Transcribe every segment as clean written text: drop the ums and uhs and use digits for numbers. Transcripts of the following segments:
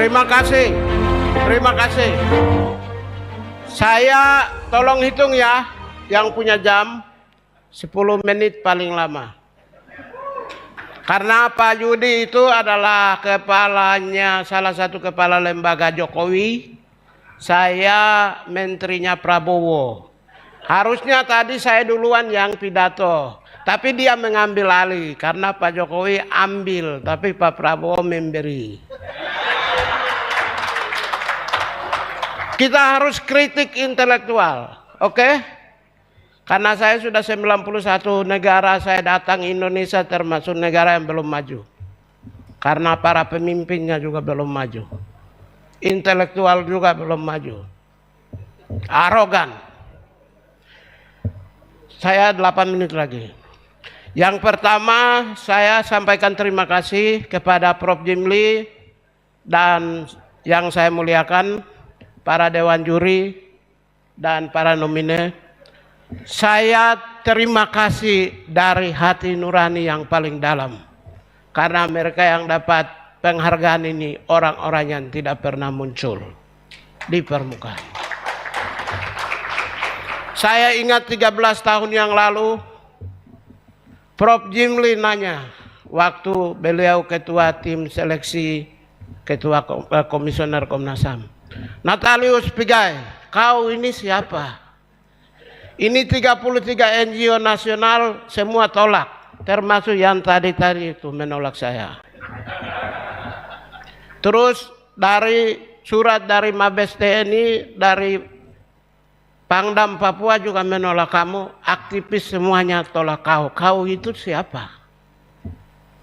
Terima kasih. Terima kasih. Saya tolong hitung ya, yang punya jam 10 menit paling lama. Karena Pak Yudi itu adalah kepalanya, salah satu kepala lembaga Jokowi. Saya menterinya Prabowo. Harusnya tadi saya duluan yang pidato. Tapi dia mengambil alih karena Pak Jokowi ambil, tapi Pak Prabowo memberi. Kita harus kritik intelektual, oke? Karena saya sudah 91 negara saya datang, Indonesia termasuk negara yang belum maju. Karena para pemimpinnya juga belum maju. Intelektual juga belum maju. Arogan. Saya 8 menit lagi. Yang pertama, saya sampaikan terima kasih kepada Prof. Jimli dan yang saya muliakan, para dewan juri dan para nomine. Saya terima kasih dari hati nurani yang paling dalam. Karena mereka yang dapat penghargaan ini orang-orang yang tidak pernah muncul di permukaan. Saya ingat 13 tahun yang lalu, Prof. Jimli nanya, waktu beliau ketua tim seleksi, ketua komisioner Komnas HAM. Natalius Pigai, kau ini siapa? Ini 33 NGO nasional semua tolak, termasuk yang tadi itu menolak saya. Terus dari surat dari Mabes TNI, dari Pangdam Papua juga menolak kamu, aktivis semuanya tolak kau. Kau itu siapa?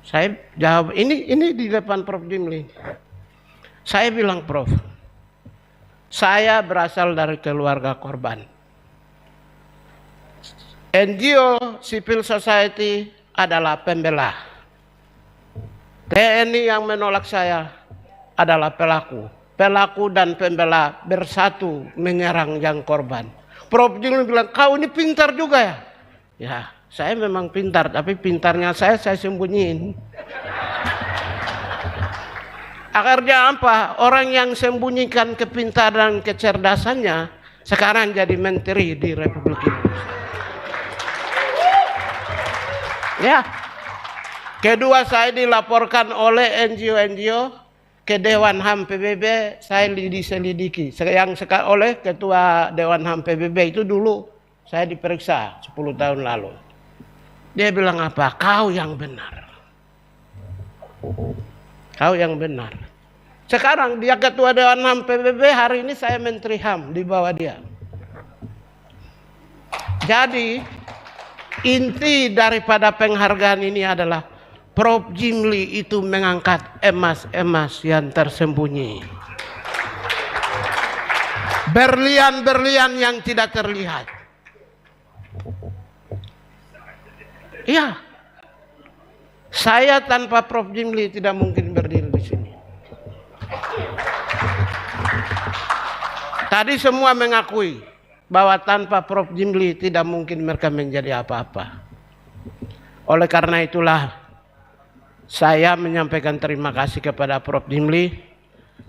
Saya jawab, ini di depan Prof. Jimli. Saya bilang, Prof, saya berasal dari keluarga korban. NGO civil society adalah pembela. TNI yang menolak saya adalah pelaku. Pelaku dan pembela bersatu menyerang yang korban. Prof. Jimli bilang, kau ini pintar juga ya? Ya, saya memang pintar, tapi pintarnya saya sembunyiin. Akhirnya apa? Orang yang sembunyikan kepintaran kecerdasannya sekarang jadi menteri di Republik Indonesia. Ya, kedua saya dilaporkan oleh NGO ke Dewan HAM PBB, saya diselidiki. Yang oleh Ketua Dewan HAM PBB itu dulu saya diperiksa 10 tahun lalu. Dia bilang apa? Kau yang benar. Kau yang benar. Sekarang dia Ketua Dewan HAM PBB, hari ini saya Menteri HAM di bawah dia. Jadi inti daripada penghargaan ini adalah Prof. Jimli itu mengangkat emas-emas yang tersembunyi. Berlian-berlian yang tidak terlihat. Iya. Saya tanpa Prof. Jimli tidak mungkin berdiri di sini. Tadi semua mengakui bahwa tanpa Prof. Jimli tidak mungkin mereka menjadi apa-apa. Oleh karena itulah saya menyampaikan terima kasih kepada Prof. Jimli.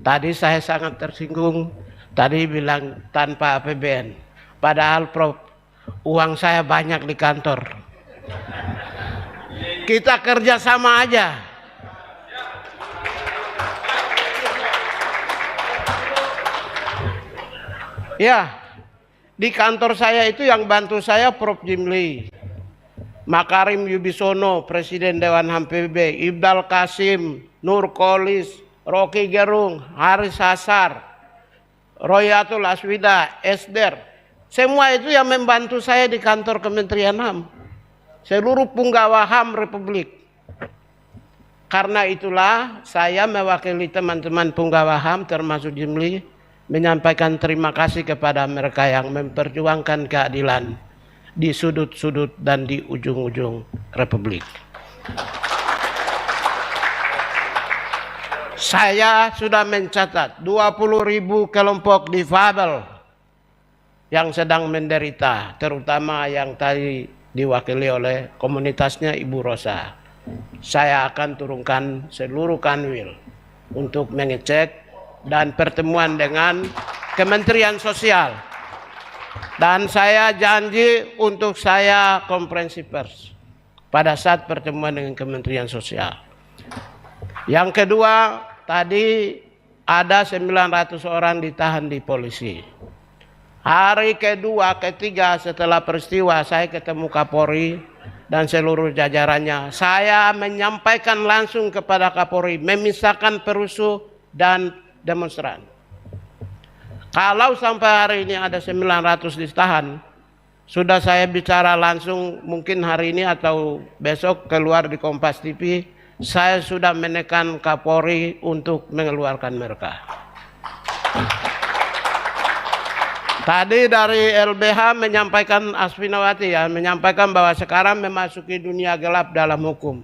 Tadi saya sangat tersinggung. Tadi bilang tanpa APBN. Padahal Prof, uang saya banyak di kantor. Kita kerja sama aja. Ya. Di kantor saya itu yang bantu saya Prof. Jimli, Makarim Yubisono, Presiden Dewan HAM PBB, Ibdal Kasim, Nur Kolis, Rocky Gerung, Haris Hasar, Royatul Aswida, Esder. Semua itu yang membantu saya di kantor Kementerian HAM. Seluruh punggawa HAM Republik. Karena itulah saya mewakili teman-teman punggawa HAM termasuk Jimli, menyampaikan terima kasih kepada mereka yang memperjuangkan keadilan di sudut-sudut dan di ujung-ujung Republik. Saya sudah mencatat 20.000 kelompok difabel yang sedang menderita, terutama yang tadi diwakili oleh komunitasnya Ibu Rosa. Saya akan turunkan seluruh kanwil untuk mengecek dan pertemuan dengan Kementerian Sosial. Dan saya janji untuk saya konferensi pers pada saat pertemuan dengan Kementerian Sosial. Yang kedua, tadi ada 900 orang ditahan di polisi. Hari kedua, ketiga setelah peristiwa saya ketemu Kapolri dan seluruh jajarannya. Saya menyampaikan langsung kepada Kapolri memisahkan perusuh dan demonstran. Kalau sampai hari ini ada 900 ditahan, sudah saya bicara langsung mungkin hari ini atau besok keluar di Kompas TV, saya sudah menekan Kapolri untuk mengeluarkan mereka. Tadi dari LBH menyampaikan Asfinawati menyampaikan bahwa sekarang memasuki dunia gelap dalam hukum.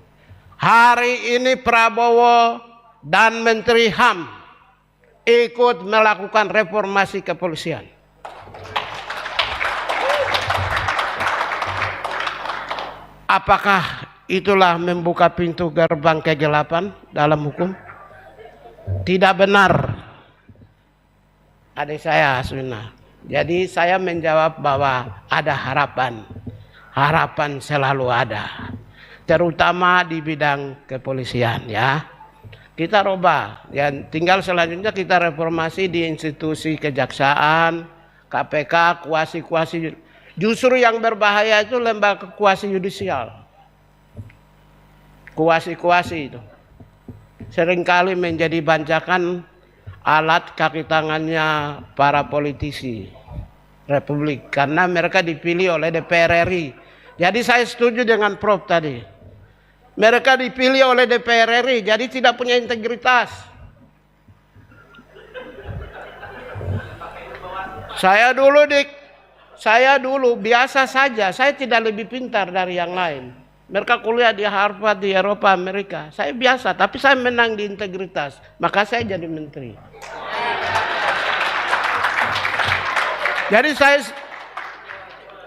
Hari ini Prabowo dan Menteri HAM ikut melakukan reformasi kepolisian. Apakah itulah membuka pintu gerbang kegelapan dalam hukum? Tidak benar, adik saya Aswina. Jadi saya menjawab bahwa ada harapan. Harapan selalu ada. Terutama di bidang kepolisian ya. Kita robah. Ya, tinggal selanjutnya kita reformasi di institusi kejaksaan, KPK, kuasi-kuasi. Justru yang berbahaya itu lembaga kuasi yudisial. Kuasi-kuasi itu seringkali menjadi bancakan alat kaki tangannya para politisi Republik karena mereka dipilih oleh DPR RI. Jadi saya setuju dengan Prof tadi. Mereka dipilih oleh DPR RI jadi tidak punya integritas. Saya dulu biasa saja, saya tidak lebih pintar dari yang lain. Mereka kuliah di Harvard, di Eropa, Amerika. Saya biasa, tapi saya menang di integritas. Maka saya jadi menteri. Jadi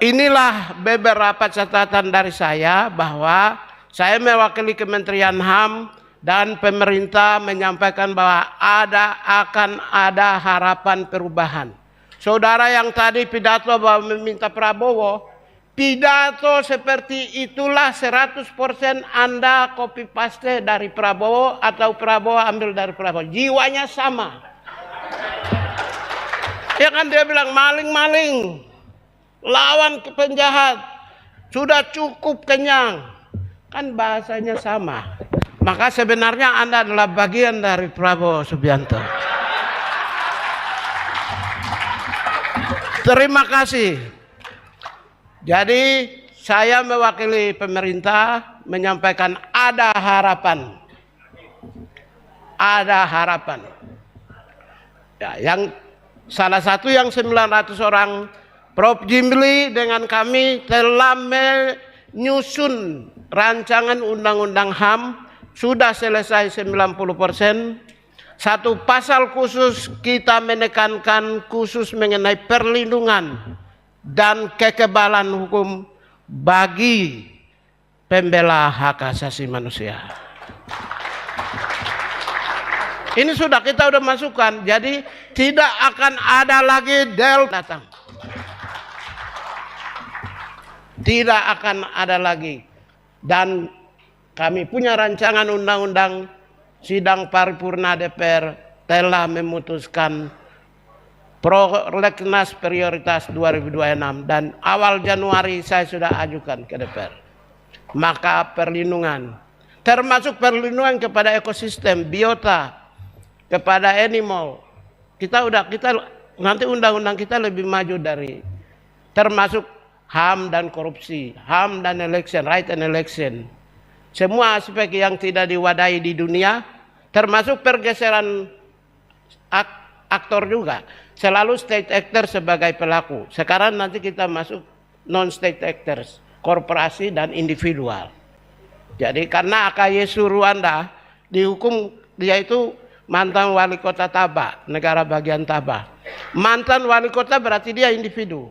inilah beberapa catatan dari saya bahwa saya mewakili Kementerian HAM dan pemerintah menyampaikan bahwa akan ada harapan perubahan. Saudara yang tadi pidato bahwa meminta Prabowo, pidato seperti itulah 100% Anda copy paste dari Prabowo atau Prabowo ambil dari Prabowo. Jiwanya sama. Ya kan dia bilang maling-maling, lawan penjahat, sudah cukup kenyang. Kan bahasanya sama. Maka sebenarnya Anda adalah bagian dari Prabowo Subianto. Terima kasih. Jadi saya mewakili pemerintah menyampaikan ada harapan. Ada harapan. Ya, yang salah satu yang 900 orang Prof Jimli dengan kami telah menyusun rancangan undang-undang HAM sudah selesai 90%. Satu pasal khusus kita menekankan khusus mengenai perlindungan dan kekebalan hukum bagi pembela hak asasi manusia. Ini sudah kita udah masukkan, jadi tidak akan ada lagi del datang. Tidak akan ada lagi. Dan kami punya rancangan undang-undang sidang paripurna DPR telah memutuskan prolegnas prioritas 2026 dan awal Januari saya sudah ajukan ke DPR. Maka perlindungan, termasuk perlindungan kepada ekosistem, biota, kepada animal. Kita nanti undang-undang kita lebih maju dari termasuk HAM dan korupsi, HAM dan election, right and election. Semua aspek yang tidak diwadahi di dunia, termasuk pergeseran aktor juga. Selalu state actor sebagai pelaku. Sekarang nanti kita masuk non-state actors, korporasi dan individual. Jadi karena AKY Suruanda dihukum, dia itu mantan wali kota Tabah, negara bagian Tabah. Mantan wali kota berarti dia individu.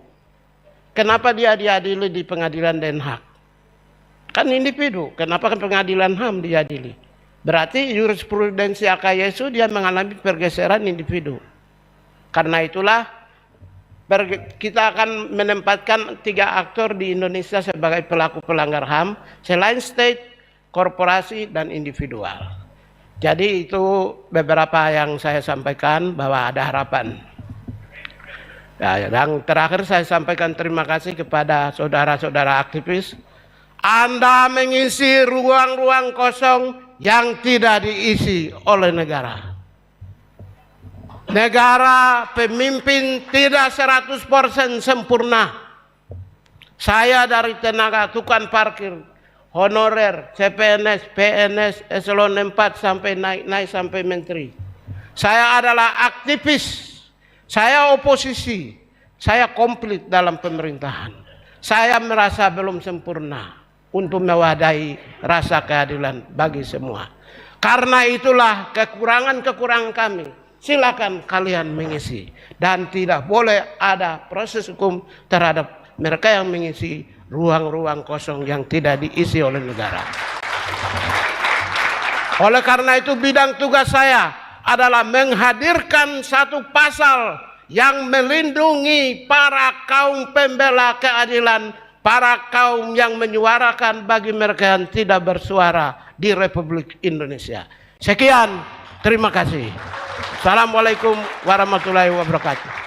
Kenapa dia diadili di pengadilan Den Haag? Kan individu. Kenapa kan pengadilan HAM diadili? Berarti jurisprudensi AKY dia mengalami pergeseran individu. Karena itulah kita akan menempatkan 3 aktor di Indonesia sebagai pelaku pelanggar HAM selain state, korporasi, dan individual. Jadi itu beberapa yang saya sampaikan bahwa ada harapan. Ya, dan terakhir saya sampaikan terima kasih kepada saudara-saudara aktivis. Anda mengisi ruang-ruang kosong yang tidak diisi oleh negara. Negara, pemimpin tidak 100% sempurna. Saya dari tenaga tukang parkir, honorer, CPNS, PNS, eselon 4 sampai naik sampai menteri. Saya adalah aktivis. Saya oposisi, saya komplit dalam pemerintahan. Saya merasa belum sempurna untuk mewadahi rasa keadilan bagi semua. Karena itulah kekurangan-kekurangan kami, silakan kalian mengisi. Dan tidak boleh ada proses hukum terhadap mereka yang mengisi ruang-ruang kosong yang tidak diisi oleh negara. Oleh karena itu bidang tugas saya adalah menghadirkan satu pasal yang melindungi para kaum pembela keadilan, para kaum yang menyuarakan bagi mereka yang tidak bersuara di Republik Indonesia. Sekian, terima kasih. Assalamualaikum warahmatullahi wabarakatuh.